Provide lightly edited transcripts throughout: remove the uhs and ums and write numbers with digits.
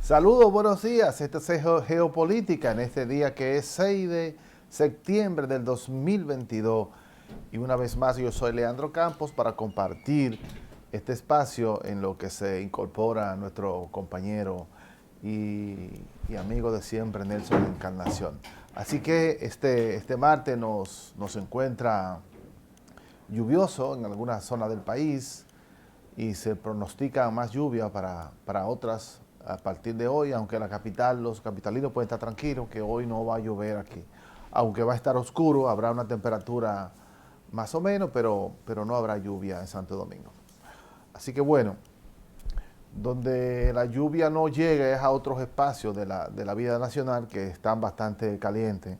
Saludos, buenos días. Esta es Geopolítica en este día que es 6 de septiembre del 2022. Y una vez más yo soy Leandro Campos para compartir este espacio en lo que se incorpora nuestro compañero y amigo de siempre, Nelson Encarnación. Así que este martes nos encuentra lluvioso en algunas zonas del país y se pronostica más lluvia para otras a partir de hoy, aunque la capital, los capitalinos pueden estar tranquilos que hoy no va a llover aquí. Aunque va a estar oscuro, habrá una temperatura más o menos, pero no habrá lluvia en Santo Domingo. Así que bueno, donde la lluvia no llega es a otros espacios de la vida nacional que están bastante calientes,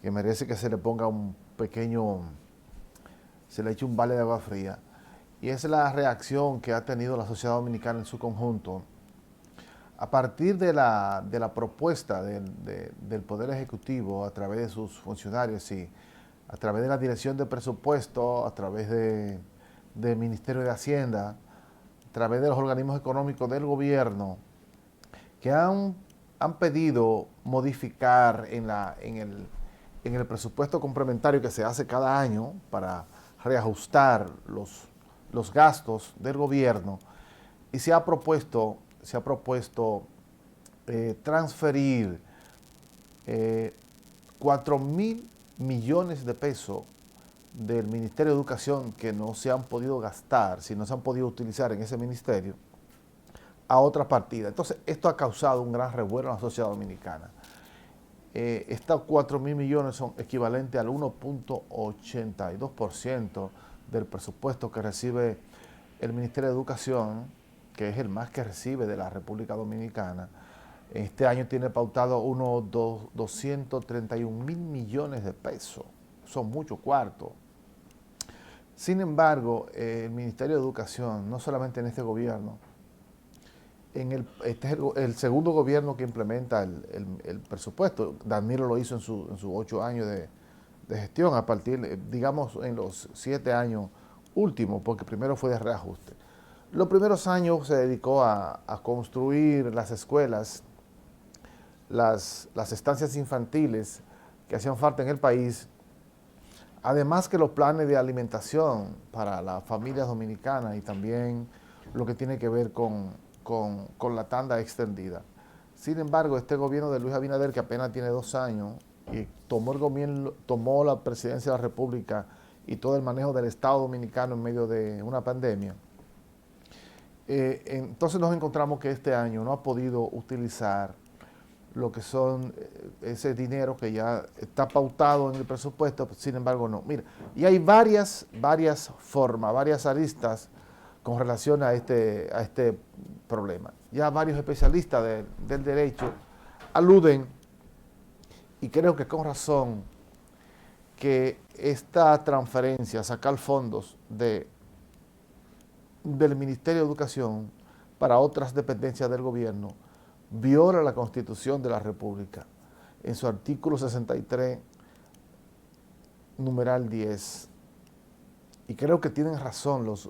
que merece que se le ponga un pequeño, se le eche un balde de agua fría. Y es la reacción que ha tenido la sociedad dominicana en su conjunto a partir de la propuesta del Poder Ejecutivo a través de sus funcionarios y a través de la Dirección de Presupuesto, a través del Ministerio de Hacienda, a través de los organismos económicos del gobierno, que han pedido modificar en el presupuesto complementario que se hace cada año para reajustar los gastos del gobierno, y se ha propuesto transferir 4.000 millones de pesos del Ministerio de Educación que no se han podido gastar, si no se han podido utilizar en ese ministerio, a otra partida. Entonces, esto ha causado un gran revuelo en la sociedad dominicana. Estos 4.000 millones son equivalentes al 1.82% del presupuesto que recibe el Ministerio de Educación, que es el más que recibe de la República Dominicana. Este año tiene pautado unos 231.000 millones de pesos. Son muchos cuartos. Sin embargo, el Ministerio de Educación, no solamente en este gobierno, este es el segundo gobierno que implementa el presupuesto. Danilo lo hizo en sus 8 años de gestión, a partir, digamos, en los 7 años últimos, porque primero fue de reajuste. Los primeros años se dedicó a construir las escuelas, las estancias infantiles que hacían falta en el país, además que los planes de alimentación para las familias dominicanas y también lo que tiene que ver con la tanda extendida. Sin embargo, este gobierno de Luis Abinader, que apenas tiene 2 años, y tomó la presidencia de la República y todo el manejo del Estado dominicano en medio de una pandemia, entonces nos encontramos que este año no ha podido utilizar lo que son ese dinero que ya está pautado en el presupuesto, sin embargo no. Mira, y hay varias formas, varias aristas con relación a este problema. Ya varios especialistas del derecho aluden, y creo que con razón, que esta transferencia, sacar fondos del Ministerio de Educación para otras dependencias del gobierno, viola la Constitución de la República en su artículo 63, numeral 10. Y creo que tienen razón los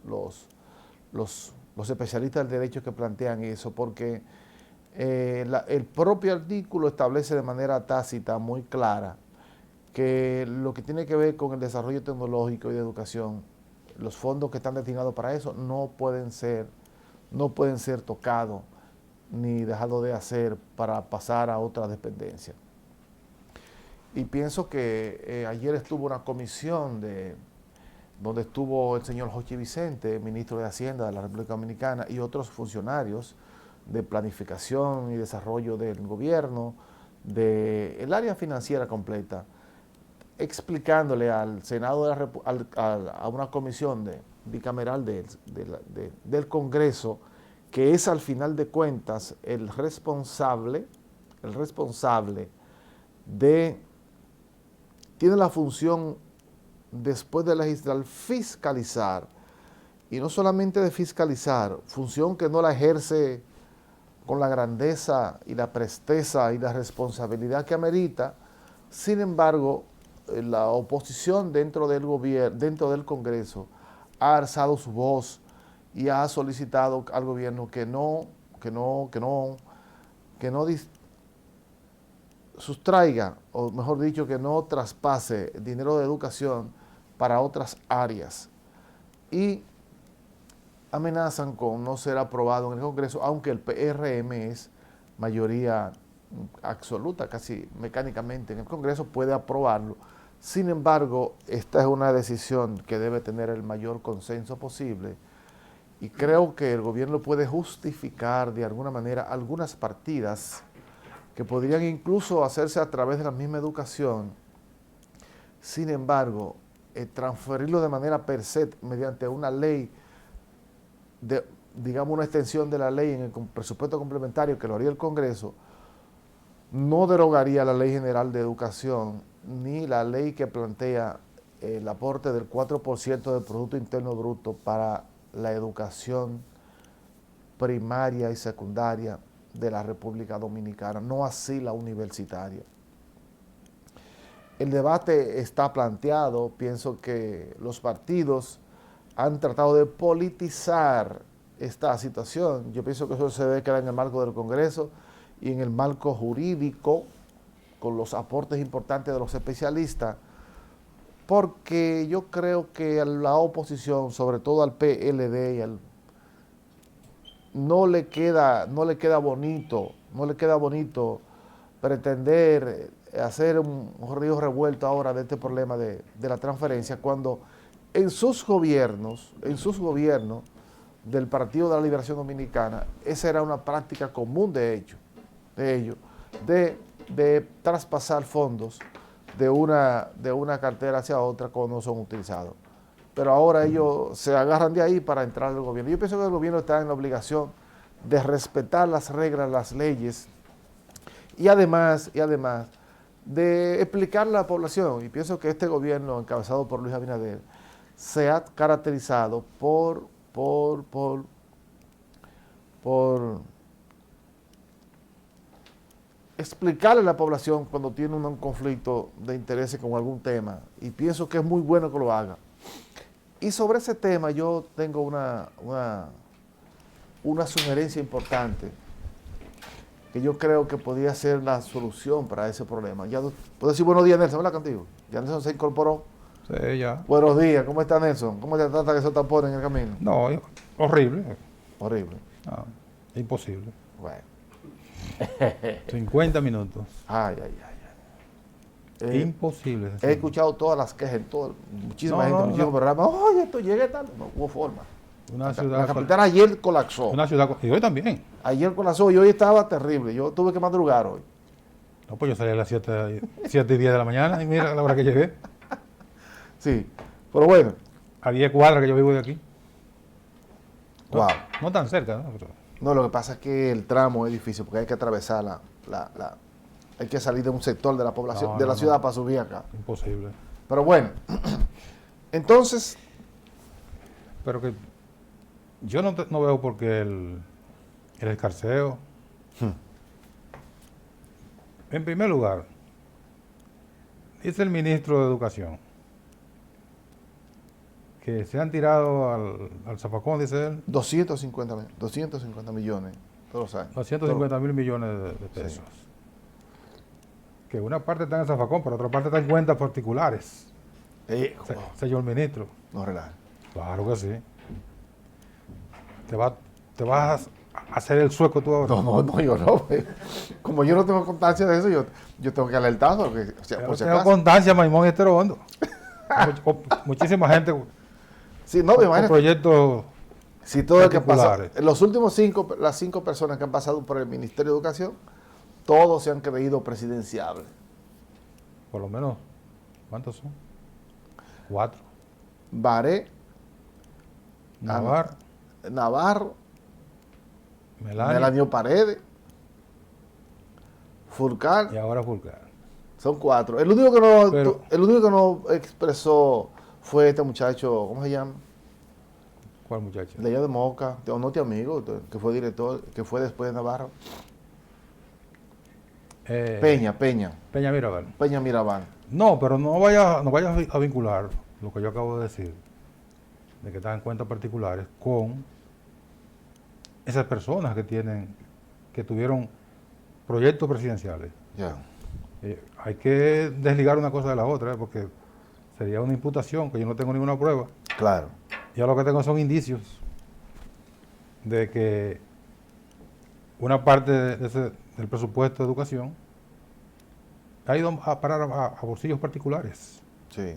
especialistas del derecho que plantean eso, porque el propio artículo establece de manera tácita, muy clara, que lo que tiene que ver con el desarrollo tecnológico y de educación, los fondos que están destinados para eso no pueden ser tocados ni dejados de hacer para pasar a otra dependencia. Y pienso que ayer estuvo una comisión donde estuvo el señor Jochi Vicente, ministro de Hacienda de la República Dominicana, y otros funcionarios de planificación y desarrollo del gobierno, del área financiera completa, explicándole al Senado, a una comisión bicameral del Congreso, que es al final de cuentas el responsable tiene la función, después de legislar, fiscalizar, y no solamente de fiscalizar, función que no la ejerce con la grandeza y la presteza y la responsabilidad que amerita. Sin embargo, la oposición dentro del gobierno, dentro del Congreso, ha alzado su voz y ha solicitado al gobierno que no que no sustraiga, o mejor dicho, que no traspase dinero de educación para otras áreas. Y amenazan con no ser aprobado en el Congreso, aunque el PRM es mayoría absoluta, casi mecánicamente en el Congreso, puede aprobarlo. Sin embargo, esta es una decisión que debe tener el mayor consenso posible y creo que el gobierno puede justificar de alguna manera algunas partidas que podrían incluso hacerse a través de la misma educación. Sin embargo, transferirlo de manera per se mediante una ley, digamos una extensión de la ley en el presupuesto complementario que lo haría el Congreso, no derogaría la Ley General de Educación ni la ley que plantea el aporte del 4% del Producto Interno Bruto para la educación primaria y secundaria de la República Dominicana, no así la universitaria. El debate está planteado, pienso que los partidos han tratado de politizar esta situación. Yo pienso que eso se debe quedar en el marco del Congreso y en el marco jurídico, con los aportes importantes de los especialistas, porque yo creo que a la oposición, sobre todo al PLD, no le queda bonito pretender hacer un río revuelto ahora de este problema de la transferencia, cuando en sus gobiernos del Partido de la Liberación Dominicana, esa era una práctica común de ellos, de traspasar fondos de una cartera hacia otra cuando no son utilizados. Pero ahora ellos se agarran de ahí para entrar al gobierno. Yo pienso que el gobierno está en la obligación de respetar las reglas, las leyes, y además de explicarle a la población. Y pienso que este gobierno, encabezado por Luis Abinader, se ha caracterizado por explicarle a la población cuando tiene un conflicto de intereses con algún tema, y pienso que es muy bueno que lo haga. Y sobre ese tema yo tengo una sugerencia importante que yo creo que podría ser la solución para ese problema. Ya puedo decir buenos días, Nelson, ¿verdad contigo? Ya Nelson se incorporó. Sí, ya. Buenos días, ¿cómo está Nelson? ¿Cómo te trata que esos tapones en el camino? No, horrible. Horrible. No, imposible. Bueno. 50 minutos. Ay. Imposible. He escuchado todas las quejas, muchísima gente, muchísimos programas. Oye, esto llegue tal. No hubo forma. La capital ayer colapsó. Una ciudad, y hoy también. Ayer colapsó y hoy estaba terrible. Yo tuve que madrugar hoy. No, pues yo salí a las 7:10 de la mañana y mira la hora que llegué. Sí, pero bueno. A 10 cuadras que yo vivo de aquí. Wow. No tan cerca, ¿no? Pero No, lo que pasa es que el tramo es difícil porque hay que atravesar hay que salir de un sector de la población, de la ciudad para subir acá. Imposible. Pero bueno, entonces. Pero que yo no veo por qué el escarceo. En primer lugar, dice el ministro de Educación que se han tirado al zafacón, dice él, 250 millones todos los años. 250.000 millones de pesos. Sí. Que una parte está en el zafacón, pero otra parte está en cuentas particulares. Señor ministro. No relaja. Claro que sí. ¿Te vas a hacer el sueco tú ahora? No, yo no. Como yo no tengo constancia de eso, yo tengo que alertar. Porque, por si tengo constancia, Maimón y Estero Hondo. Muchísima gente. Sí, no, me imagino. Proyectos. Si todo el que pasa, los últimos las 5 personas que han pasado por el Ministerio de Educación, todos se han creído presidenciables. Por lo menos, ¿cuántos son? 4. Baré, Navarro, Melanio Paredes, Fulcar. Y ahora Fulcar. Son 4. El único que no expresó fue este muchacho, ¿cómo se llama? ¿Cuál muchacho? De allá de Moca, no te amigo, que fue director, que fue después de Navarro. Peña Mirabal. Peña Mirabal. No, pero no vayas a vincular lo que yo acabo de decir, de que están en cuentas particulares, con esas personas que tuvieron proyectos presidenciales. Ya. Hay que desligar una cosa de la otra, porque sería una imputación que yo no tengo ninguna prueba. Claro. Yo lo que tengo son indicios de que una parte del presupuesto de educación ha ido a parar a bolsillos particulares. Sí.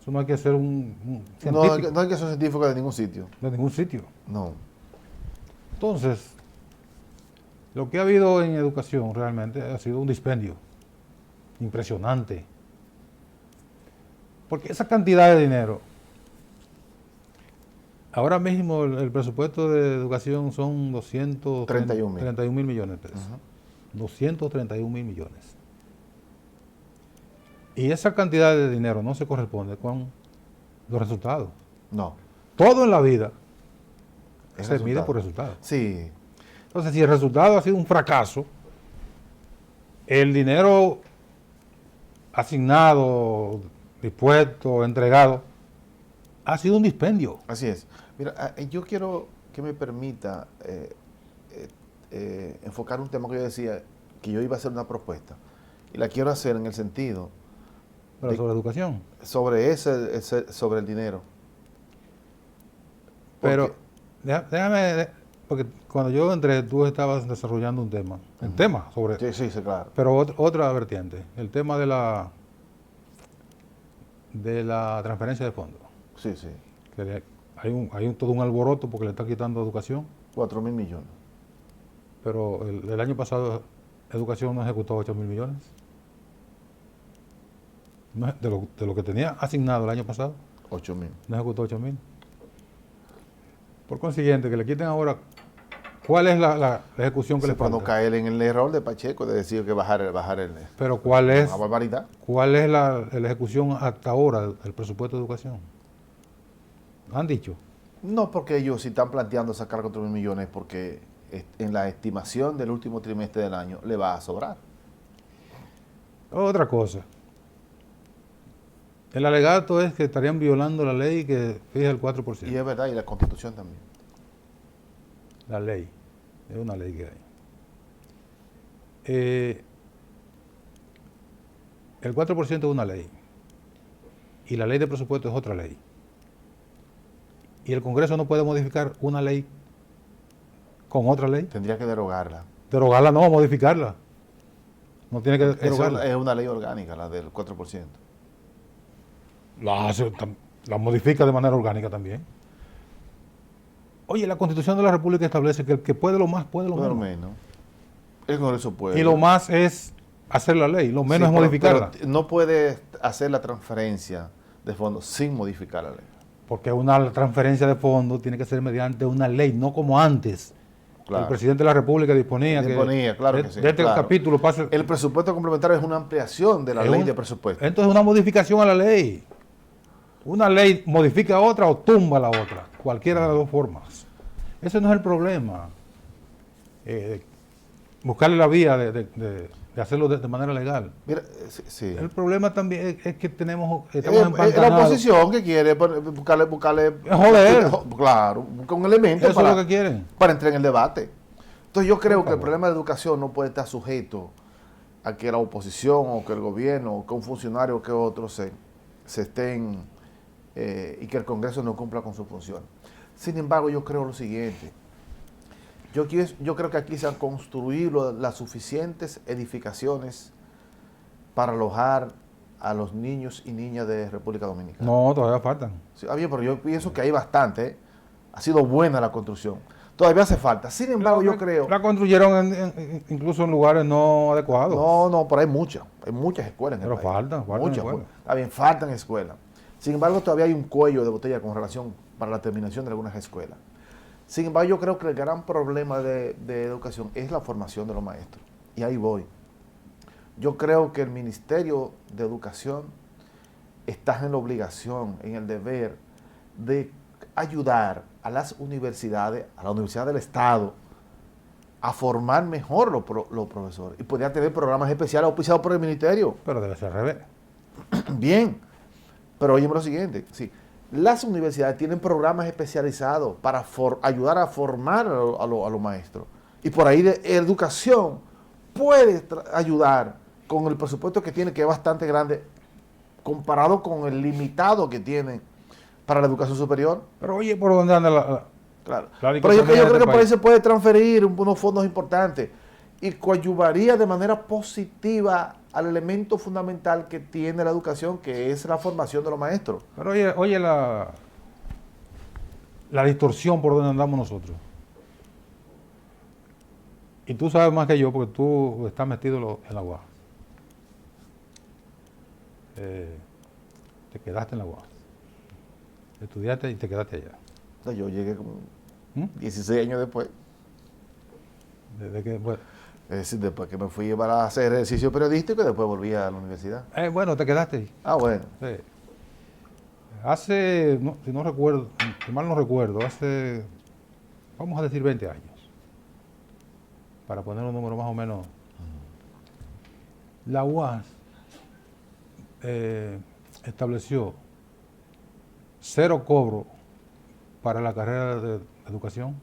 Eso no hay que ser un No, científico no hay que ser científico de ningún sitio. de ningún sitio. No. Entonces, lo que ha habido en educación realmente ha sido un dispendio impresionante. Porque esa cantidad de dinero, ahora mismo el presupuesto de educación son 231 mil millones de pesos. 231 mil millones. Y esa cantidad de dinero no se corresponde con los resultados. No. Todo en la vida Es se mide resultado. por resultados. Sí. Entonces, si el resultado ha sido un fracaso, el dinero asignado, dispuesto, entregado, ha sido un dispendio. Así es. Mira, yo quiero que me permita enfocar un tema que yo decía, que yo iba a hacer una propuesta. Y la quiero hacer en el sentido Pero sobre educación. sobre el dinero. Pero déjame, porque cuando yo entré, tú estabas desarrollando un tema. El tema sobre... Sí, claro. Pero otra vertiente, el tema de la transferencia de fondos. Sí, sí. Que hay todo un alboroto porque le está quitando educación, 4.000 millones. pero el año pasado educación no ejecutó 8.000 millones. No, de lo que tenía asignado el año pasado, 8.000. no ejecutó 8.000. Por consiguiente, que le quiten ahora, ¿cuál es la ejecución que le Para no falta? caer en el error de Pacheco de decir que bajar el Pero ¿cuál es una barbaridad. la ejecución hasta ahora del presupuesto de educación? ¿Han dicho? No, porque ellos si están planteando sacar 4.000 millones porque en la estimación del último trimestre del año le va a sobrar. Otra cosa. El alegato es que estarían violando la ley que fija el 4%. Y es verdad, y la Constitución también. La ley. Es una ley que hay. El 4% es una ley. Y la ley de presupuesto es otra ley. Y el Congreso no puede modificar una ley con otra ley. Tendría que derogarla. Derogarla no, modificarla. No tiene que derogarla. Es una ley orgánica, la del 4%. La modifica de manera orgánica también. Oye, la Constitución de la República establece que el que puede lo más, puede lo Lo menos. menos. El Congreso puede. Y lo más es hacer la ley, lo menos Sí, es modificarla. pero no puede hacer la transferencia de fondos sin modificar la ley. Porque una transferencia de fondos tiene que ser mediante una ley, no como antes. Claro. El presidente de la República disponía Claro de, que sí, de este claro. capítulo pase. El presupuesto complementario es una ampliación de la ley de presupuesto. Entonces una modificación a la ley. Una ley modifica otra o tumba la otra. Cualquiera de las dos formas. Ese no es el problema. Buscarle la vía de hacerlo de manera legal. Mira, sí. El problema también es que estamos La empantanados. oposición que quiere buscarle Joder. Claro, busca un elemento Eso es lo que quieren. para entrar en el debate. Entonces yo creo que el problema de educación no puede estar sujeto a que la oposición o que el gobierno o que un funcionario o que otro se estén y que el Congreso no cumpla con su función. Sin embargo, yo creo lo siguiente. Yo creo que aquí se han construido las suficientes edificaciones para alojar a los niños y niñas de República Dominicana. No, todavía faltan. Sí, bien, pero yo pienso que hay bastante. Ha sido buena la construcción. Todavía hace falta. Sin embargo, yo creo... La construyeron incluso en lugares no adecuados. No, pero hay muchas escuelas en el Pero país. faltan Muchas escuelas. Está bien, faltan escuelas. Sin embargo, todavía hay un cuello de botella con relación para la terminación de algunas escuelas. Sin embargo, yo creo que el gran problema de educación es la formación de los maestros. Y ahí voy. Yo creo que el Ministerio de Educación está en la obligación, en el deber de ayudar a las universidades, a la Universidad del Estado, a formar mejor los profesores. Y podría tener programas especiales auspiciados por el Ministerio. Pero debe ser al revés. Bien, pero óyeme lo siguiente, sí, las universidades tienen programas especializados para ayudar a formar a los maestros. Y por ahí de educación puede ayudar con el presupuesto que tiene, que es bastante grande, comparado con el limitado que tiene para la educación superior. Pero oye, ¿por dónde anda Claro. la Pero yo creo que por ahí país? se puede transferir unos fondos importantes y coadyuvaría de manera positiva al elemento fundamental que tiene la educación, que es la formación de los maestros. Pero oye la distorsión por donde andamos nosotros. Y tú sabes más que yo porque tú estás metido en la UAS. Te quedaste en la UAS. Estudiaste y te quedaste allá. O sea, yo llegué como ¿Mm? 16 años después. Desde que, bueno, Es decir, después que me fui para hacer ejercicio periodístico y después volví a la universidad. bueno, te quedaste ahí. Ah, bueno. Sí. Hace, si no recuerdo, si mal no recuerdo, hace, vamos a decir 20 años, para poner un número más o menos. La UAS estableció 0 cobro para la carrera de educación,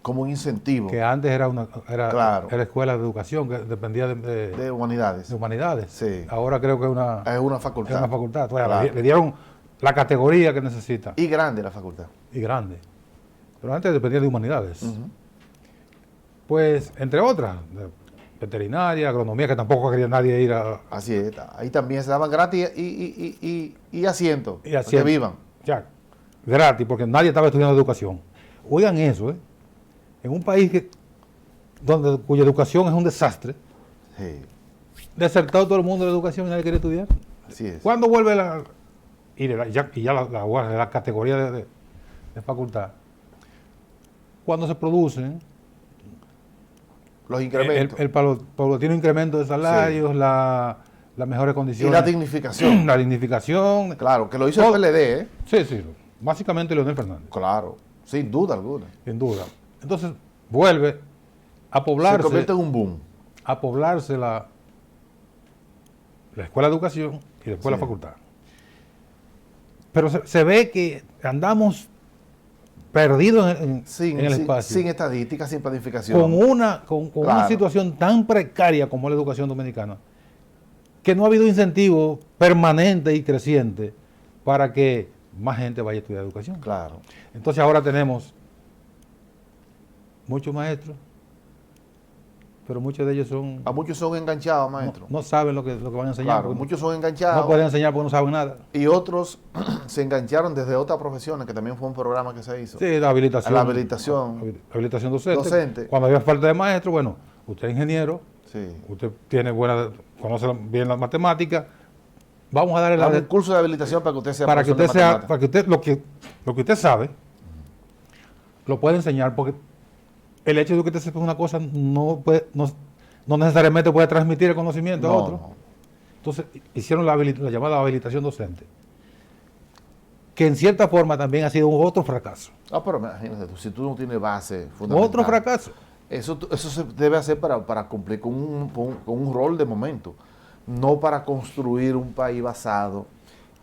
Como un incentivo que antes era Claro. era escuela de educación, que dependía de humanidades. de humanidades. Sí. Ahora creo que es una facultad. es una facultad. O sea, Claro. le dieron la categoría que necesita Y grande la facultad. y grande. Pero antes dependía de humanidades. Ujú. Pues, entre otras, de veterinaria, agronomía, que tampoco quería nadie ir a... Así es. Ahí también se daban gratis y asientos. Y para asiento. que vivan. Ya, gratis, porque nadie estaba estudiando educación. Oigan eso, ¿eh? En un país cuya educación es un desastre, Sí. desertado todo el mundo de la educación y nadie quiere estudiar. Así es. ¿Cuándo vuelve ya la UAS, la categoría de facultad? Cuando se producen Los incrementos. el paulatino incremento de salarios, las mejores y condiciones. la dignificación. La dignificación. Claro, que lo hizo el Todo. PLD, ¿eh? Sí, sí. Básicamente Leonel Fernández, Claro. Sin duda alguna. sin duda. Entonces, vuelve a Se poblarse, convierte en un boom. la escuela de educación y después la Sí. facultad. Pero se ve que andamos perdidos en el espacio. Sin estadísticas, sin planificación. Con una Claro. situación tan precaria como la educación dominicana, que no ha habido incentivo permanente y creciente para que más gente vaya a estudiar educación. Claro. Entonces ahora tenemos muchos maestros, pero muchos de ellos A muchos son enganchados, maestro. no saben lo que van a enseñar. Claro, porque muchos son no enganchados. pueden enseñar porque no saben nada. Y otros se engancharon desde otras profesiones, que también fue un programa que se hizo. Sí, la habilitación. La habilitación. La habilitación docente. Docente. Cuando había falta de maestro, bueno, usted es ingeniero, Sí. usted conoce bien las matemáticas, vamos a darle Dame un curso de habilitación para que usted sea para que profesor usted de sea, matemáticas. para que usted lo que usted sabe, lo puede enseñar, porque el hecho de que usted sepa una cosa no necesariamente puede transmitir el conocimiento a No, otro. no. Entonces hicieron la llamada habilitación docente, que en cierta forma también ha sido otro fracaso. Ah, pero imagínate tú, si tú no tienes base fundamental. Otro fracaso. Eso se debe hacer para cumplir con un rol de momento, no para construir un país basado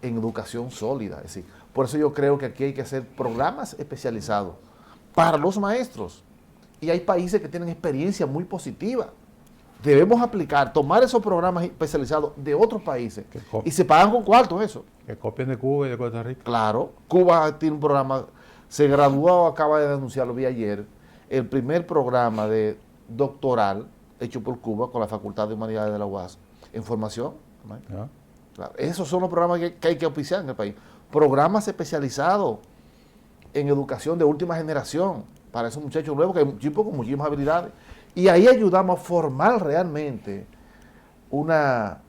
en educación sólida. Es decir, por eso yo creo que aquí hay que hacer programas especializados para los maestros. Y hay países que tienen experiencia muy positiva. Debemos tomar esos programas especializados de otros países y se pagan con cuarto eso. Que copien de Cuba y de Costa Rica. Claro, Cuba tiene un programa, se graduó, acaba de anunciarlo, vi ayer, el primer programa de doctoral hecho por Cuba con la Facultad de Humanidades de la UAS en formación. ¿Ya? Claro, esos son los programas que hay que auspiciar en el país. Programas especializados en educación de última generación para esos muchachos nuevos, que hay chicos con muchísimas habilidades. Y ahí ayudamos a formar realmente una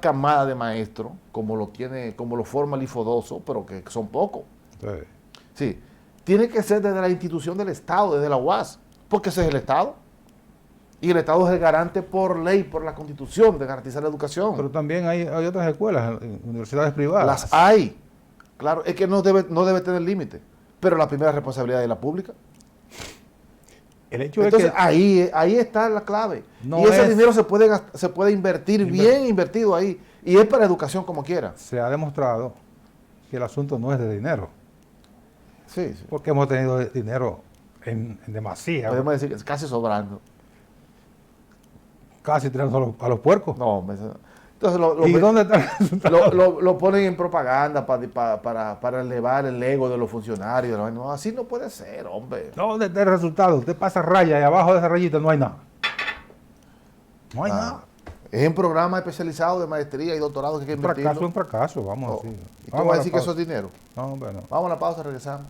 camada de maestros, como lo forma el IFODOSO, pero que son pocos. Sí. Sí, tiene que ser desde la institución del Estado, desde la UAS, porque ese es el Estado. Y el Estado es el garante por ley, por la Constitución, de garantizar la educación. Pero también hay otras escuelas, universidades privadas. Las hay. Claro, es que no debe tener límite. Pero la primera responsabilidad es la pública. El hecho Entonces es que ahí está la clave. No y ese es- dinero se puede invertir bien invertido ahí. Y es para educación como quiera. se ha demostrado que el asunto no es de dinero, Sí, sí. porque hemos tenido dinero en demasía. Podemos decir que es casi sobrando. casi tirando a los puercos. No, entonces ¿Y dónde está el resultado? lo ponen en propaganda para elevar el ego de los funcionarios. No, así no puede ser, hombre. ¿Dónde está el resultado? Usted pasa raya y abajo de esa rayita no hay nada. No hay nada. Es un programa especializado de maestría y doctorado que hay que invertirlo. Un fracaso, vamos a decir. ¿Y tú vas a decir que eso es dinero? No, hombre, no. Vamos a la pausa, regresamos.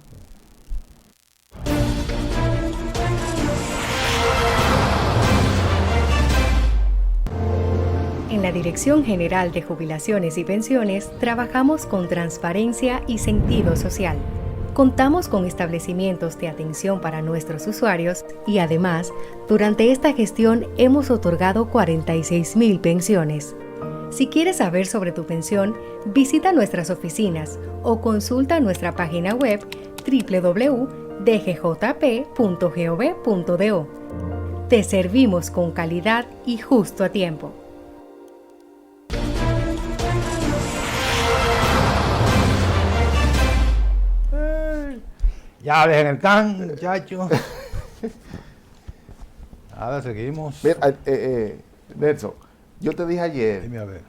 En la Dirección General de Jubilaciones y Pensiones trabajamos con transparencia y sentido social. Contamos con establecimientos de atención para nuestros usuarios y además, durante esta gestión hemos otorgado 46,000 pensiones. Si quieres saber sobre tu pensión, visita nuestras oficinas o consulta nuestra página web www.dgjp.gov.do. Te servimos con calidad y justo a tiempo. Ya dejen el can, muchachos. Nada, seguimos. Mira, Nelson, yo te dije ayer, Dime a ver.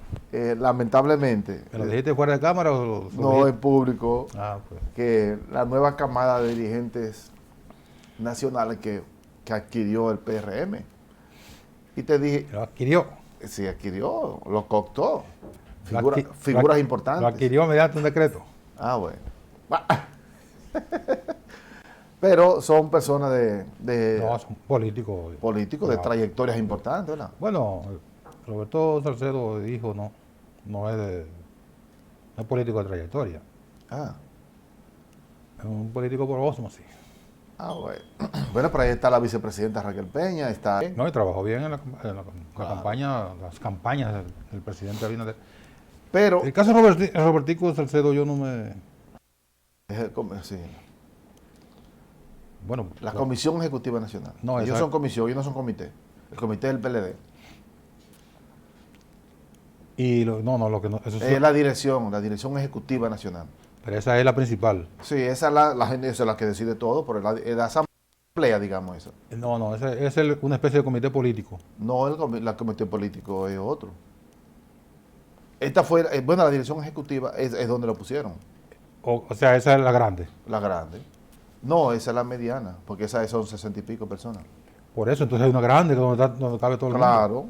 lamentablemente, ¿Me lo dijiste fuera de cámara o lo no dijiste? en público, Pues. que la nueva camada de dirigentes nacionales que adquirió el PRM. Y te dije, Lo adquirió. sí, adquirió, lo cooptó. Lo Figuras importantes. Lo adquirió mediante un decreto. Ah, bueno. Pero son personas No, son políticos. políticos de trayectorias importantes, ¿verdad? Bueno, Roberto Salcedo dijo no es político de trayectoria. Ah, Es un político por osmosis. bueno. Bueno, pero ahí está la vicepresidenta Raquel Peña, está... No, y trabajó bien en la campaña, las campañas del presidente Abinader. Pero... El caso de Robertico Salcedo yo no me... sí. Bueno, La Comisión Ejecutiva Nacional. No, ellos son comisión, ellos no son comité. El comité del PLD. y lo que no, eso Es la dirección Ejecutiva Nacional. pero esa es la principal. Sí, esa es esa es la que decide todo, pero es la asamblea, digamos eso. No, ese es una especie de comité político. No, el comité político es otro. Esta fue, bueno, la dirección ejecutiva es donde lo pusieron, O sea, esa es la grande. la grande. No, esa es la mediana, porque esa son 60 y pico personas. Por eso, entonces hay una grande donde cabe todo el mundo. Claro,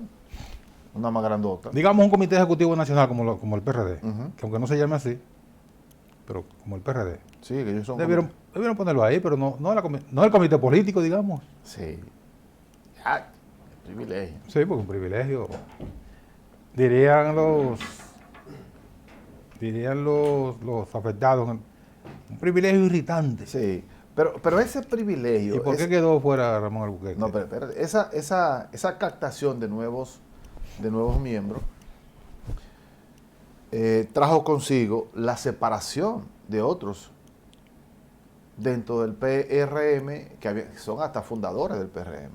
una más grandota. Digamos un comité ejecutivo nacional como el PRD, Ujú. que aunque no se llame así, pero como el PRD. Sí, que ellos son... Debieron ponerlo ahí, pero no el comité político, digamos. Sí. Ah, privilegio. Sí, porque un privilegio. Dirían los afectados, un privilegio irritante. Sí, pero ese privilegio... ¿Y por qué quedó fuera Ramón Albuquerque? No, pero espérate, esa captación de nuevos miembros trajo consigo la separación de otros dentro del PRM, que son hasta fundadores del PRM,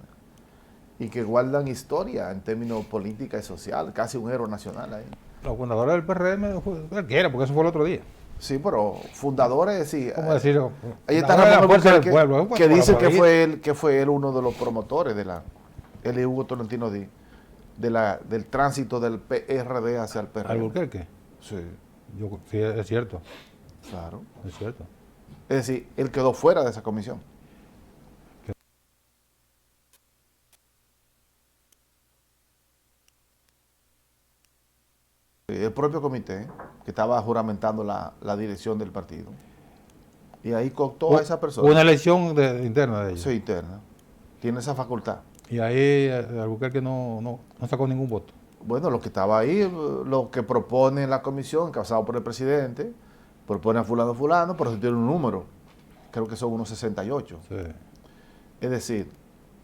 y que guardan historia en términos política y social, casi un héroe nacional ahí. Los fundadores del PRM fue cualquiera, porque eso fue el otro día. Sí, pero fundadores, sí. ¿Cómo decir? Ahí está La Ramón fuerza del Albuquerque, pueblo, que dice por que fue él uno de los promotores él y Hugo Tolentino Díaz, del tránsito del PRD hacia el PRM. Albuquerque. Sí, Sí, es cierto. claro. Es cierto. Es decir, él quedó fuera de esa comisión. El propio comité, que estaba juramentando la dirección del partido. Y ahí cooptó a esa persona. Una elección interna de ellos. Sí, interna. Tiene esa facultad. Y ahí Albuquerque no sacó ningún voto. Bueno, lo que estaba ahí, lo que propone la comisión, encabezado por el presidente, propone a fulano, pero tiene un número. Creo que son unos 68. Sí. Es decir,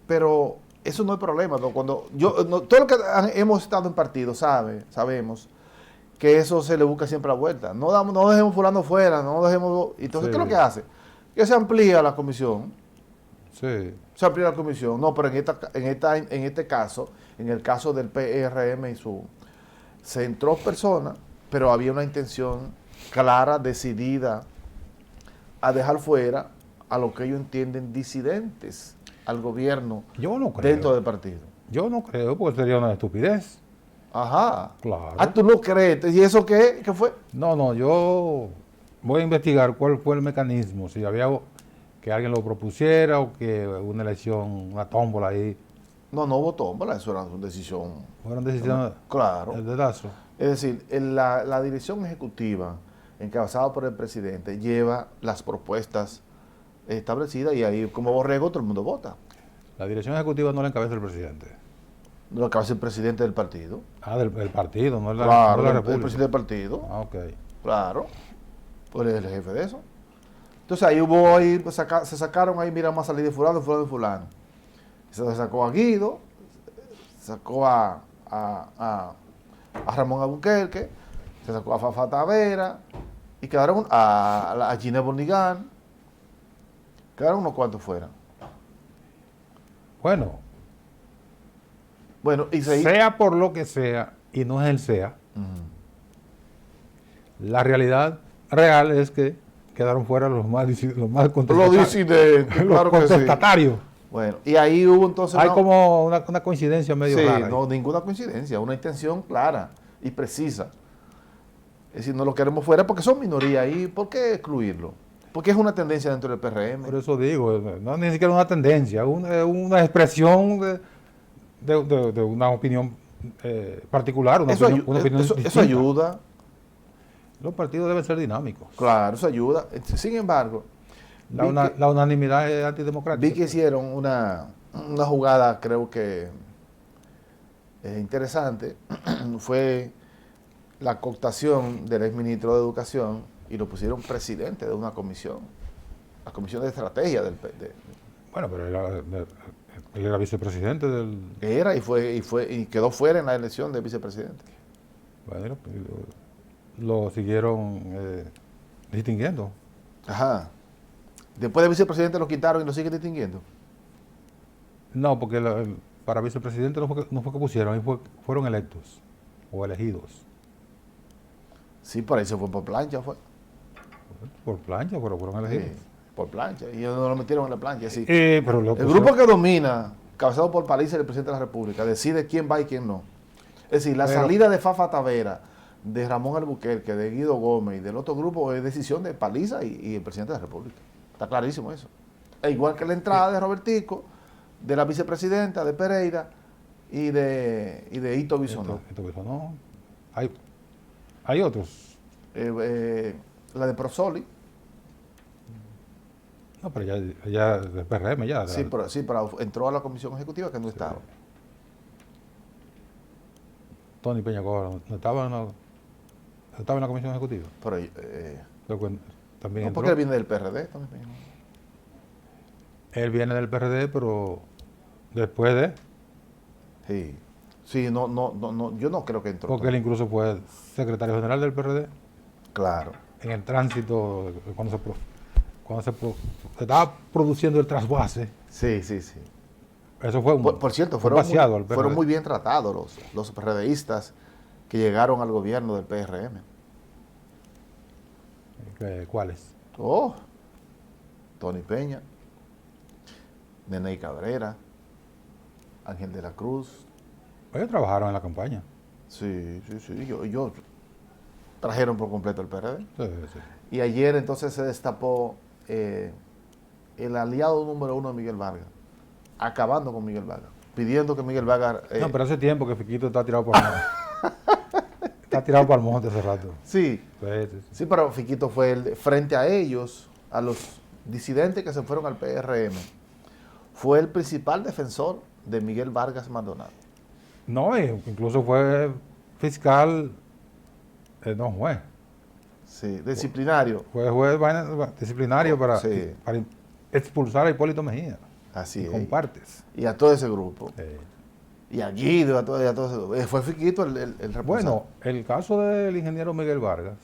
pero eso no es problema. ¿No? Todo lo que hemos estado en partido sabemos que eso se le busca siempre la vuelta. No dejemos fulano fuera, no dejemos... Entonces, Sí. ¿qué es lo que hace? Que se amplía la comisión. Sí. Se amplía la comisión. No, pero en este caso, en el caso del PRM se entró personas, pero había una intención clara, decidida, a dejar fuera a lo que ellos entienden disidentes al gobierno Yo no creo. dentro del partido. Yo no creo, porque sería una estupidez. Ajá. Claro. Ah, ¿tú no crees? ¿Y eso qué? ¿Qué fue? No, yo voy a investigar cuál fue el mecanismo, si había que alguien lo propusiera o que una elección, una tómbola ahí. No, no hubo tómbola, eso era una decisión. Fueron decisiones Claro. del dedazo. Es decir, la dirección ejecutiva encabezada por el presidente lleva las propuestas establecidas y ahí como borrego todo el mundo vota. La dirección ejecutiva no la encabeza el presidente. Lo que hace el presidente del partido. Ah, del partido, no es la, Claro, no es la el República. presidente del partido. Ah, ok. Claro. Pues él es el jefe de eso. Entonces ahí hubo ahí, pues, se sacaron ahí, mira, más salir de fulano, fulano y fulano. Se sacó a Guido, sacó a Ramón Albuquerque, se sacó a Fafa Tavera y quedaron a Ginés Bonigán. Quedaron unos cuantos fuera. Bueno, Bueno, y se sea por lo que sea, y no es el sea, la realidad real es que quedaron fuera los más los contestatarios. disidentes, Los claro que sí. contestatarios. Bueno, y ahí hubo entonces Hay como una coincidencia medio sí, rara. no, ninguna coincidencia, una intención clara y precisa. Es decir, no lo queremos fuera porque son minoría y ¿por qué excluirlo? Porque es una tendencia dentro del PRM. Por eso digo, no es ni siquiera una tendencia, una expresión de una opinión particular, una Eso, opinión, una opinión eso distinta. ayuda, Los partidos deben ser dinámicos. claro, eso ayuda. Sin embargo, La unanimidad es antidemocrática. vi que hicieron una jugada, creo que interesante, fue la cooptación del exministro de Educación y lo pusieron presidente de una comisión, la comisión de estrategia Bueno, pero él era vicepresidente del... que era y quedó fuera en la elección de vicepresidente. Bueno, lo siguieron distinguiendo. Ajá. Después de vicepresidente lo quitaron y lo siguen distinguiendo. No, porque para vicepresidente no fue que pusieron, ahí fueron electos o elegidos. Sí, por ahí se fue por plancha, fue. Por plancha, pero fueron elegidos. Sí, por plancha. Y ellos no lo metieron en la plancha. Sí. Pero lo El pusieron- grupo que domina, cabezado por Paliza, el presidente de la República, decide quién va y quién no. Es decir, la Pero- salida de Fafa Tavera, de Ramón Albuquerque, de Guido Gómez y del otro grupo es decisión de Paliza y el presidente de la República. Está clarísimo eso. E igual que la entrada de Robertico, de la vicepresidenta, de Pereira y de Ito Bisonó. Esto, no. Hay otros. La de Prosoli, No, pero ya del PRM ya. sí, pero entró a la comisión ejecutiva que no estaba. Tony Peñacora no estaba en la comisión ejecutiva. Pero, Creo que también no, entró. porque él viene del PRD también. Él viene del PRD, pero después de... Sí, sí, no, yo no creo que entró. Porque él incluso fue secretario general del PRD Claro. en el tránsito, cuando se estaba produciendo el trasvase. Sí. Eso fue Por cierto, un fueron vaciado al PRD. fueron muy bien tratados los PRDistas que llegaron al gobierno del PRM. ¿Cuáles? Oh, Tony Peña, Neney Cabrera, Ángel de la Cruz. Ellos trabajaron en la campaña. Sí. Yo trajeron por completo el PRD. Sí. Y ayer entonces se destapó el aliado número 1 de Miguel Vargas, acabando con Miguel Vargas, pidiendo que Miguel Vargas... No, pero hace tiempo que Fiquito está tirado para el monte. Está tirado para el monte hace rato. Sí, Sí. sí, pero Fiquito fue frente a ellos, a los disidentes que se fueron al PRM, fue el principal defensor de Miguel Vargas Maldonado. No, incluso fue fiscal, no juez. Sí, disciplinario. Fue juez disciplinario para Sí. expulsar a Hipólito Mejía. Así Y es. compartes. Y a todo ese grupo. Y a Guido, a todo ese grupo. Fue Fiquito el responsable. Bueno, el caso del ingeniero Miguel Vargas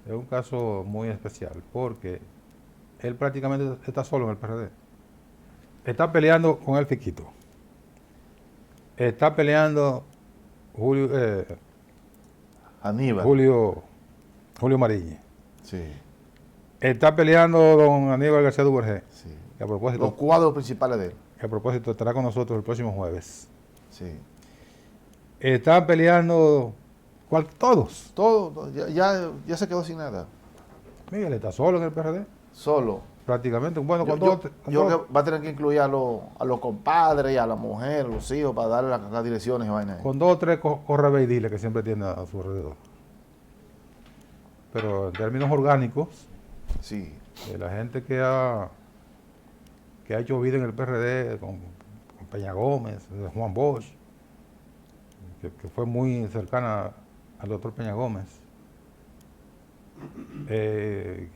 es un caso muy especial porque él prácticamente está solo en el PRD. Está peleando con el Fiquito. Está peleando Aníbal. Julio Mariñez. Sí, Está peleando don Aníbal García Duvergé. sí. Que a propósito, Los cuadros principales de él. que a propósito estará con nosotros el próximo jueves. Sí. Están peleando todos. Todo, ya se quedó sin nada. Miguel está solo en el PRD, Solo. prácticamente. Bueno, Yo creo que va a tener que incluir a los compadres y a la mujer, a los hijos, para darle las direcciones y vainas. con 2 o 3 correveidiles que siempre tiene a su alrededor. Pero en términos orgánicos, Sí. la gente que ha hecho vida en el PRD, con Peña Gómez, Juan Bosch, que fue muy cercana al doctor Peña Gómez,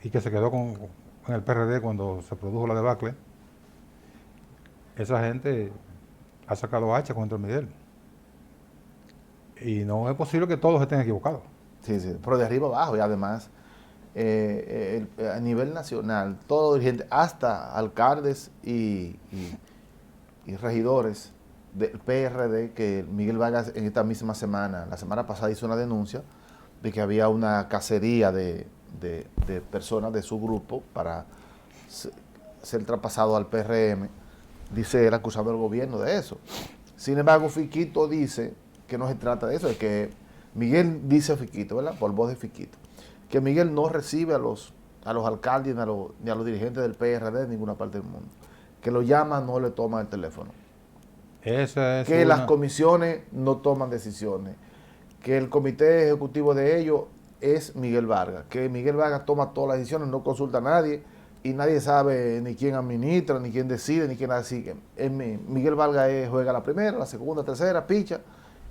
y que se quedó en el PRD cuando se produjo la debacle, esa gente ha sacado hacha contra Miguel. Y no es posible que todos estén equivocados. Sí, sí, pero de arriba abajo y además a nivel nacional, todo dirigente, hasta alcaldes y regidores del PRD, que Miguel Vargas en esta misma semana, la semana pasada hizo una denuncia de que había una cacería de personas de su grupo para ser traspasado al PRM, dice él acusando al gobierno de eso. Sin embargo, Fiquito dice que no se trata de eso, de que Miguel dice a Fiquito, ¿verdad? Por voz de Fiquito, que Miguel no recibe a los alcaldes ni a los dirigentes del PRD en ninguna parte del mundo. Que lo llaman, no le toman el teléfono. Que las comisiones no toman decisiones. Que el comité ejecutivo de ellos es Miguel Vargas. Que Miguel Vargas toma todas las decisiones, no consulta a nadie y nadie sabe ni quién administra, ni quién decide, ni quién la sigue. Miguel Vargas juega la primera, la segunda, tercera, picha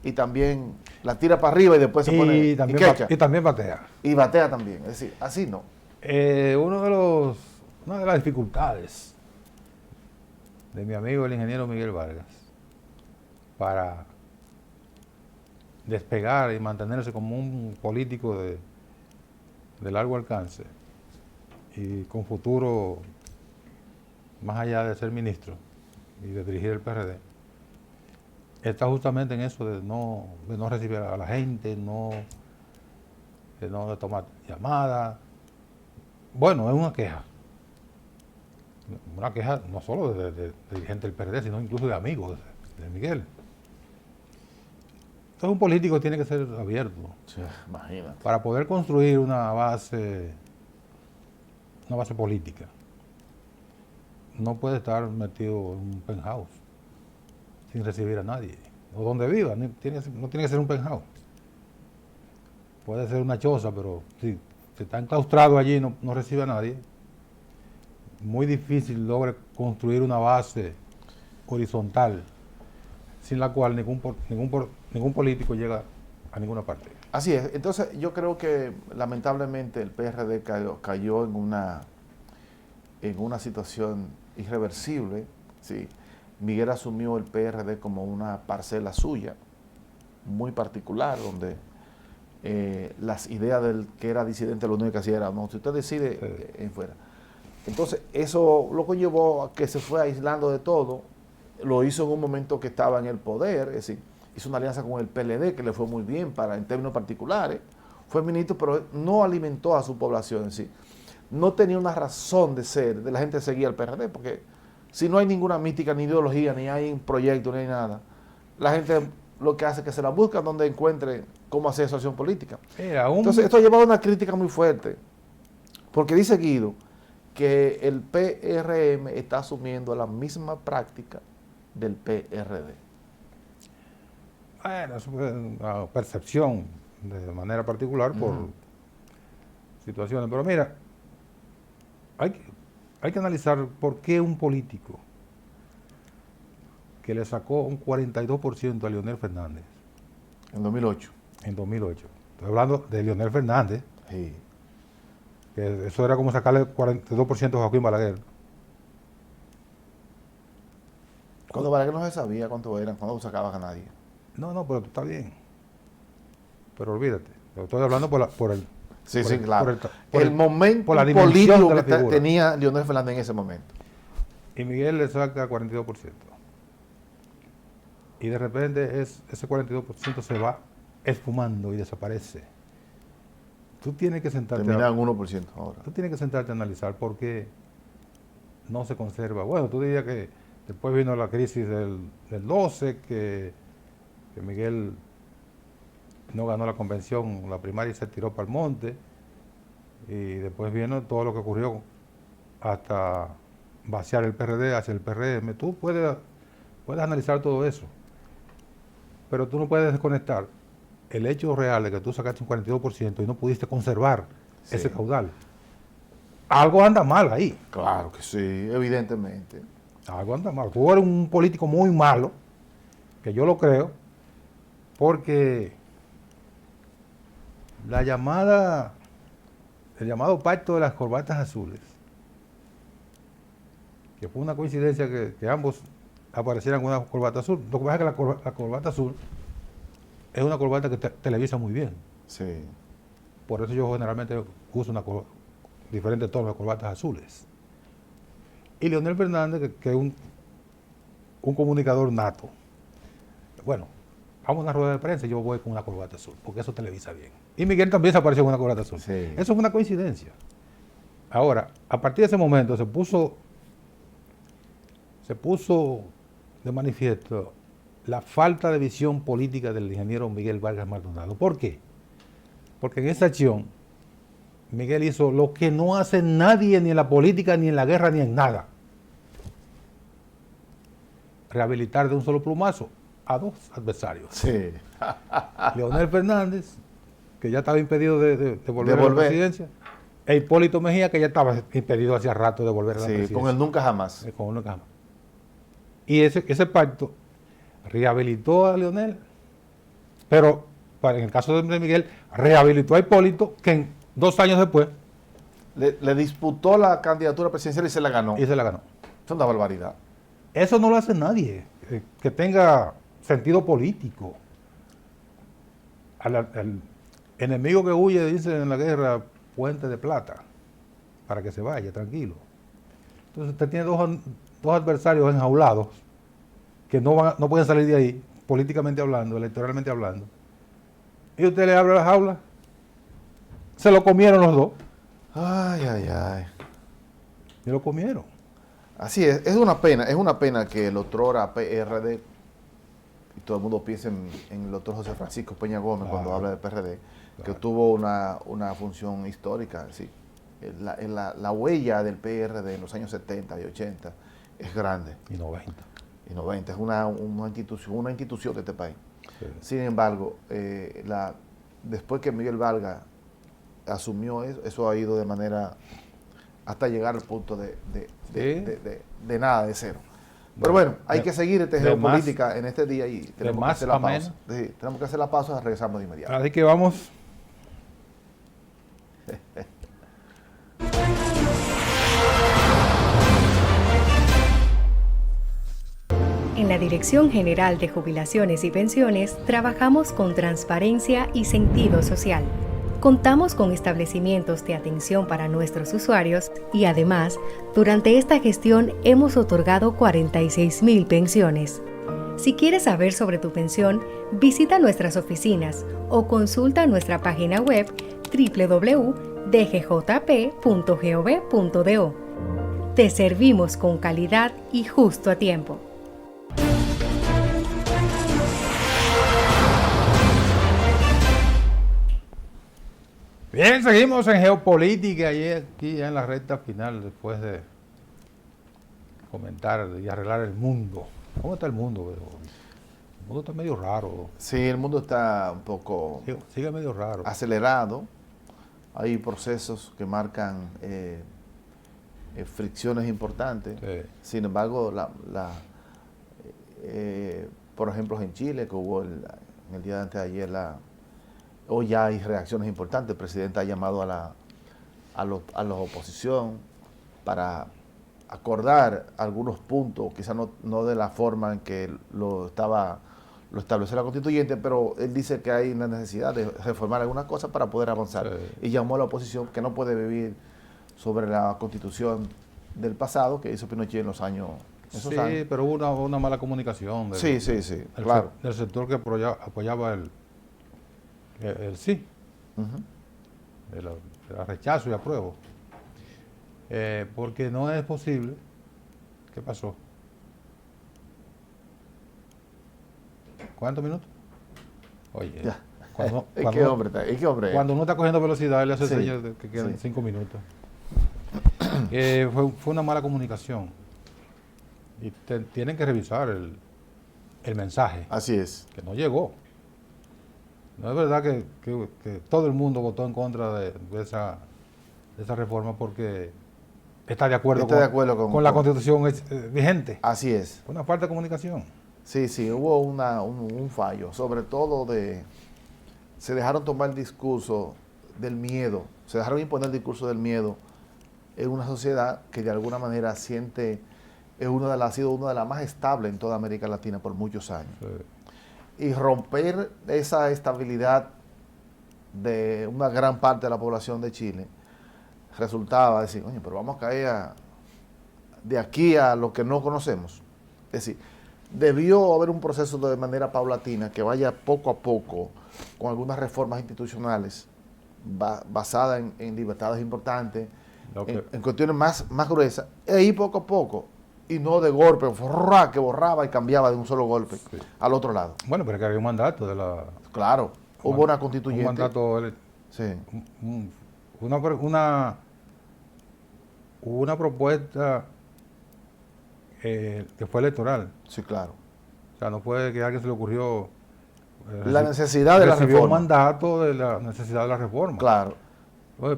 y también la tira para arriba y después se pone y también batea. Y batea también, es decir, así no. Una de las dificultades de mi amigo el ingeniero Miguel Vargas para despegar y mantenerse como un político de largo alcance y con futuro más allá de ser ministro y de dirigir el PRD, está justamente en eso de no recibir a la gente, de no tomar llamadas. Bueno, es una queja no solo de dirigentes del PRD, sino incluso de amigos de Miguel. Entonces un político tiene que ser abierto. Sí, imagínate. Para poder construir una base política. No puede estar metido en un penthouse sin recibir a nadie. O donde viva, no tiene que ser un penthouse. Puede ser una choza, pero si está enclaustrado allí no recibe a nadie, muy difícil logre construir una base horizontal sin la cual ningún político llega a ninguna parte. Así es. Entonces yo creo que lamentablemente el PRD cayó en una situación irreversible. ¿Sí? Miguel asumió el PRD como una parcela suya, muy particular, donde las ideas del que era disidente lo único que hacía era, no, si usted decide, en fuera. Entonces eso lo conllevó a que se fue aislando de todo, lo hizo en un momento que estaba en el poder, es decir, hizo una alianza con el PLD que le fue muy bien en términos particulares, fue ministro, pero no alimentó a su población, es decir, no tenía una razón de ser, de la gente seguir al PRD, porque si no hay ninguna mística, ni ideología, ni hay un proyecto, ni hay nada, la gente lo que hace es que se la busca donde encuentre cómo hacer su acción política. Entonces esto ha llevado a una crítica muy fuerte, porque dice Guido que el PRM está asumiendo la misma práctica del PRD. Bueno, es una percepción de manera particular por situaciones, pero mira, hay que analizar por qué un político que le sacó un 42% a Leonel Fernández En 2008. Estoy hablando de Leonel Fernández, Sí. que eso era como sacarle 42% a Joaquín Balaguer. Cuando Balaguer no se sabía cuánto eran, cuando sacabas a nadie. No, pero está bien. Pero olvídate, estoy hablando por el... Sí, por sí, el- claro. por el momento por la dimensión político de la que figura. tenía Leonel Fernández en ese momento. Y Miguel le saca 42%. Y de repente ese 42% se va esfumando y desaparece. Tú tienes que sentarte Termina en 1% ahora. a analizar por qué no se conserva. Bueno, tú dirías que Después vino la crisis del 12, que Miguel no ganó la convención, la primaria, y se tiró para el monte. Y después vino todo lo que ocurrió hasta vaciar el PRD hacia el PRM. Tú puedes analizar todo eso, pero tú no puedes desconectar el hecho real de que tú sacaste un 42% y no pudiste conservar ese caudal. Algo anda mal ahí. Claro que sí, evidentemente. Algo anda mal. Tú eres un político muy malo, que yo lo creo, porque el llamado pacto de las corbatas azules, que fue una coincidencia que ambos aparecieran con una corbata azul. Lo que pasa es que la corbata azul es una corbata que televisa muy bien. Sí. Por eso yo generalmente uso diferentes tonos de corbatas azules. Y Leonel Fernández, que es un comunicador nato. Bueno, vamos a una rueda de prensa y yo voy con una corbata azul, porque eso televisa bien. Y Miguel también se apareció con una corbata azul. Sí. Eso es una coincidencia. Ahora, a partir de ese momento se puso de manifiesto la falta de visión política del ingeniero Miguel Vargas Maldonado. ¿Por qué? Porque en esa acción Miguel hizo lo que no hace nadie, ni en la política, ni en la guerra, ni en nada: rehabilitar de un solo plumazo a dos adversarios. Sí. Leonel Fernández, que ya estaba impedido de volver a la presidencia, e Hipólito Mejía, que ya estaba impedido hace rato de volver a la presidencia. Con el nunca jamás. Con el nunca jamás. Y ese pacto rehabilitó a Leonel, pero en el caso de Miguel, rehabilitó a Hipólito, que 2 años después le disputó la candidatura presidencial y se la ganó. y se la ganó. Es una barbaridad. Eso no lo hace nadie que tenga sentido político. Al enemigo que huye, dicen en la guerra, puente de plata, para que se vaya tranquilo. Entonces usted tiene dos adversarios enjaulados que no pueden salir de ahí, políticamente hablando, electoralmente hablando. Y usted le abre la jaula, se lo comieron los dos. Ay, ay, ay. Y lo comieron. Así es una pena que el otrora PRD, y todo el mundo piensa en el doctor José Francisco Peña Gómez cuando habla de PRD, que tuvo una función histórica. Sí. La huella del PRD en los años 70 y 80 es grande. Y 90. Y 90, es una institución de este país. Sí. Sin embargo, después que Miguel Vargas asumió eso ha ido de manera hasta llegar al punto de nada, de cero. Pero bueno, hay que seguir geopolítica en este día y tenemos que hacer la pausa. Sí, tenemos que hacer la pausa, regresamos de inmediato. Así que vamos. En la Dirección General de Jubilaciones y Pensiones trabajamos con transparencia y sentido social. Contamos con establecimientos de atención para nuestros usuarios y además, durante esta gestión hemos otorgado 46,000 pensiones. Si quieres saber sobre tu pensión, visita nuestras oficinas o consulta nuestra página web www.dgjp.gov.do. Te servimos con calidad y justo a tiempo. Bien, seguimos en geopolítica y aquí ya en la recta final, después de comentar y arreglar el mundo. ¿Cómo está el mundo? El mundo está medio raro. Sí, el mundo está un poco sigue medio raro. Acelerado. Hay procesos que marcan fricciones importantes. Sí. Sin embargo, por ejemplo, en Chile, que hubo en el día de antes de ayer, hoy ya hay reacciones importantes. El presidente ha llamado a la oposición para acordar algunos puntos, quizás no de la forma en que lo estableció la constituyente, pero él dice que hay una necesidad de reformar algunas cosas para poder avanzar. Sí. Y llamó a la oposición que no puede vivir sobre la constitución del pasado que hizo Pinochet en los años. Sí, pero hubo una mala comunicación. Sí, claro. Del sector que apoyaba el sí, el rechazo y apruebo. Porque no es posible. ¿Qué pasó? ¿Cuántos minutos? Oye, Ya. cuando, ¿Y cuando- qué hombre está? ¿Y qué hombre es? cuando uno está cogiendo velocidad, él le hace Sí, señas de que quedan sí. 5 minutos. Fue una mala comunicación. Y tienen que revisar el mensaje, Así es. que no llegó. No es verdad que todo el mundo votó en contra de esa reforma porque está de acuerdo, Está de acuerdo con- la con- constitución vigente. Así es. Fue una falta de comunicación. Sí, sí, hubo un fallo, sobre todo se dejaron tomar el discurso del miedo, se dejaron imponer el discurso del miedo en una sociedad que de alguna manera siente, ha sido una de las más estables en toda América Latina por muchos años. Y romper esa estabilidad de una gran parte de la población de Chile resultaba decir, oye, pero vamos a caer de aquí a lo que no conocemos. Es decir, debió haber un proceso de manera paulatina que vaya poco a poco con algunas reformas institucionales basadas en libertades importantes, en cuestiones más gruesas, e ir poco a poco, y no de golpe, que borraba y cambiaba de un solo golpe al otro lado. Bueno, pero que había un mandato de la... Claro, hubo una Un constituyente. mandato... Sí, Una propuesta que fue electoral. sí, claro. O sea, no puede que a alguien se le ocurrió... La necesidad de la recibió un reforma. mandato de la necesidad de la reforma. Claro, O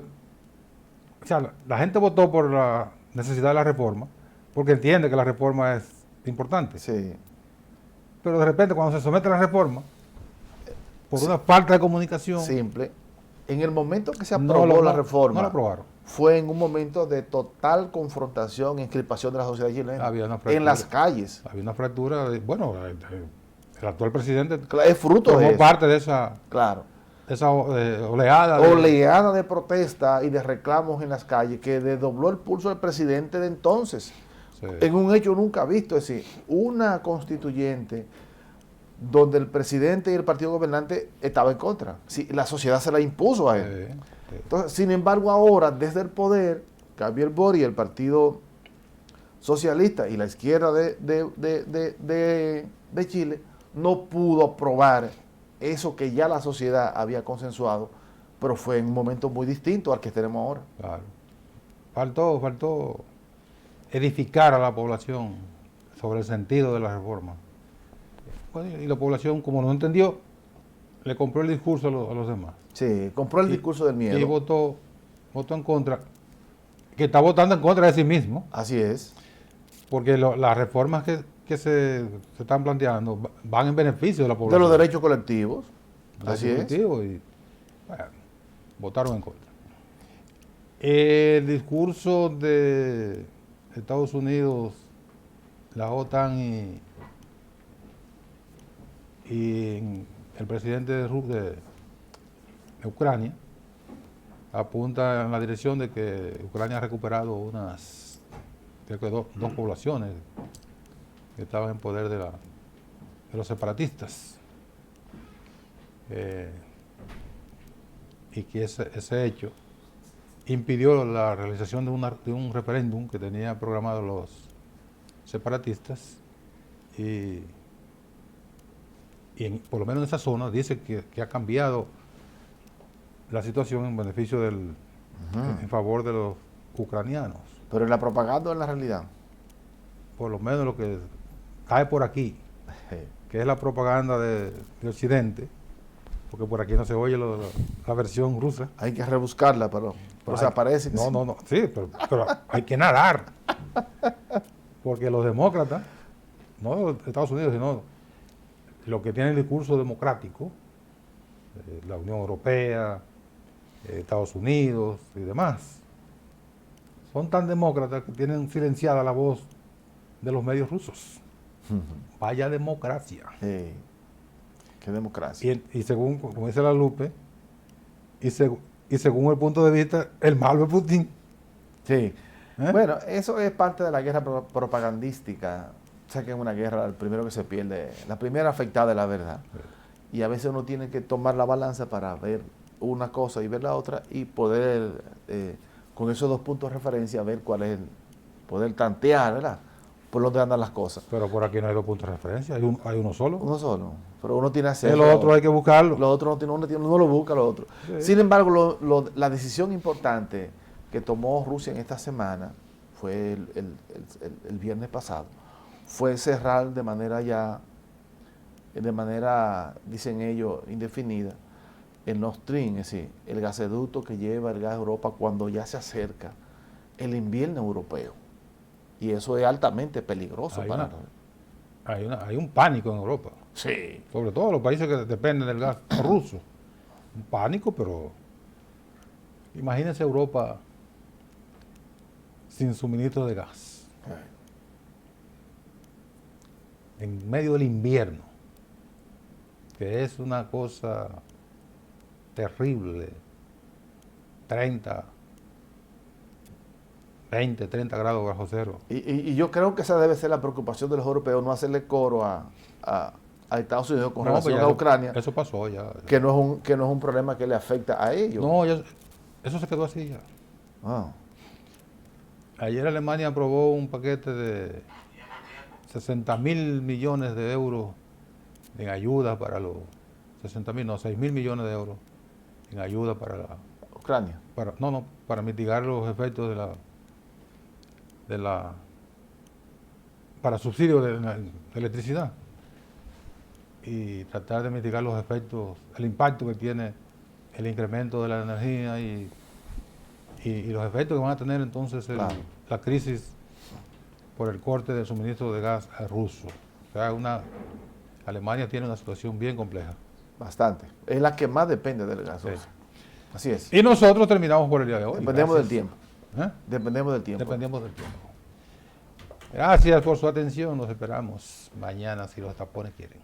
sea, la gente votó por la necesidad de la reforma porque entiende que la reforma es importante. sí. Pero de repente cuando se somete a la reforma, por una falta de comunicación, Simple. En el momento que se no aprobó lo- la no- reforma, no la aprobaron. fue en un momento de total confrontación y encripación de la sociedad chilena. Había una fractura. En las calles. Había una fractura. Bueno, el actual presidente Es fruto de formó eso. parte de esa Claro. oleada. Oleada de protesta y de reclamos en las calles que desdobló el pulso del presidente de entonces. Sí. En un hecho nunca visto. Es decir, una constituyente donde el presidente y el partido gobernante estaban en contra. Sí, la sociedad se la impuso a él. Sí. Entonces, sin embargo, ahora, desde el poder, Gabriel Boric, el Partido Socialista y la izquierda de Chile, no pudo aprobar eso que ya la sociedad había consensuado, pero fue en un momento muy distinto al que tenemos ahora. Claro. Faltó edificar a la población sobre el sentido de la reforma. Bueno, y la población, como no entendió, le compró el discurso a los demás. Sí, compró el discurso del miedo. Y votó en contra, que está votando en contra de sí mismo, Así es. porque las reformas que se están planteando van en beneficio de la De población. los derechos colectivos. Los Así es. ejecutivos, y bueno, votaron en contra. El discurso de Estados Unidos, la OTAN y el presidente de Ucrania apunta en la dirección de que Ucrania ha recuperado creo que dos poblaciones que estaban en poder de los separatistas. Y que ese hecho impidió la realización de un referéndum que tenía programado los separatistas por lo menos en esa zona dice que ha cambiado la situación en beneficio en favor de los ucranianos. Pero en la propaganda o en la realidad. Por lo menos lo que cae por aquí, que es la propaganda de Occidente, porque por aquí no se oye la versión rusa. Hay que rebuscarla, pero se aparece. Que sí. No, sí, pero hay que nadar. Porque los demócratas, no de Estados Unidos, sino lo que tiene el discurso democrático, la Unión Europea, Estados Unidos y demás, son tan demócratas que tienen silenciada la voz de los medios rusos. Vaya democracia. Sí. Qué democracia. Y según, como dice la Lupe, y según el punto de vista, el malo es Putin. Sí. Bueno, eso es parte de la guerra propagandística. O sea que en una guerra el primero que se pierde, la primera afectada es la verdad. Y a veces uno tiene que tomar la balanza para ver una cosa y ver la otra y poder, con esos dos puntos de referencia, ver cuál es poder tantear, ¿verdad? por dónde andan las cosas. Pero por aquí no hay dos puntos de referencia, hay uno solo. Uno solo, pero uno tiene acceso. El otro hay que buscarlo. Lo otro uno lo busca, lo otro. Sí. Sin embargo, la decisión importante que tomó Rusia en esta semana, fue el viernes pasado, fue cerrar de manera, dicen ellos, indefinida, el Nord Stream, es decir, el gasoducto que lleva el gas a Europa cuando ya se acerca el invierno europeo. Y eso es altamente peligroso Hay un pánico en Europa. Sí. Sobre todo los países que dependen del gas ruso. Un pánico, pero imagínense Europa sin suministro de gas. En medio del invierno, que es una cosa terrible. 20, 30 grados bajo cero. Y yo creo que esa debe ser la preocupación de los europeos, no hacerle coro a Estados Unidos con relación a Ucrania. Eso pasó ya. Que no es un problema que le afecta a ellos. No, eso se quedó así ya. Ah. Ayer Alemania aprobó un paquete de 60.000 millones de euros en ayuda para los 6.000 millones de euros en ayuda para la Ucrania. Para mitigar los efectos para subsidio de electricidad y tratar de mitigar los efectos, el impacto que tiene el incremento de la energía y los efectos que van a tener entonces la crisis por el corte del suministro de gas ruso. O sea, Alemania tiene una situación bien compleja. Bastante. Es la que más depende del gas. Sí. Así es. Y nosotros terminamos por el día de hoy. Dependemos del tiempo. Dependemos del tiempo. Gracias por su atención. Nos esperamos mañana si los tapones quieren.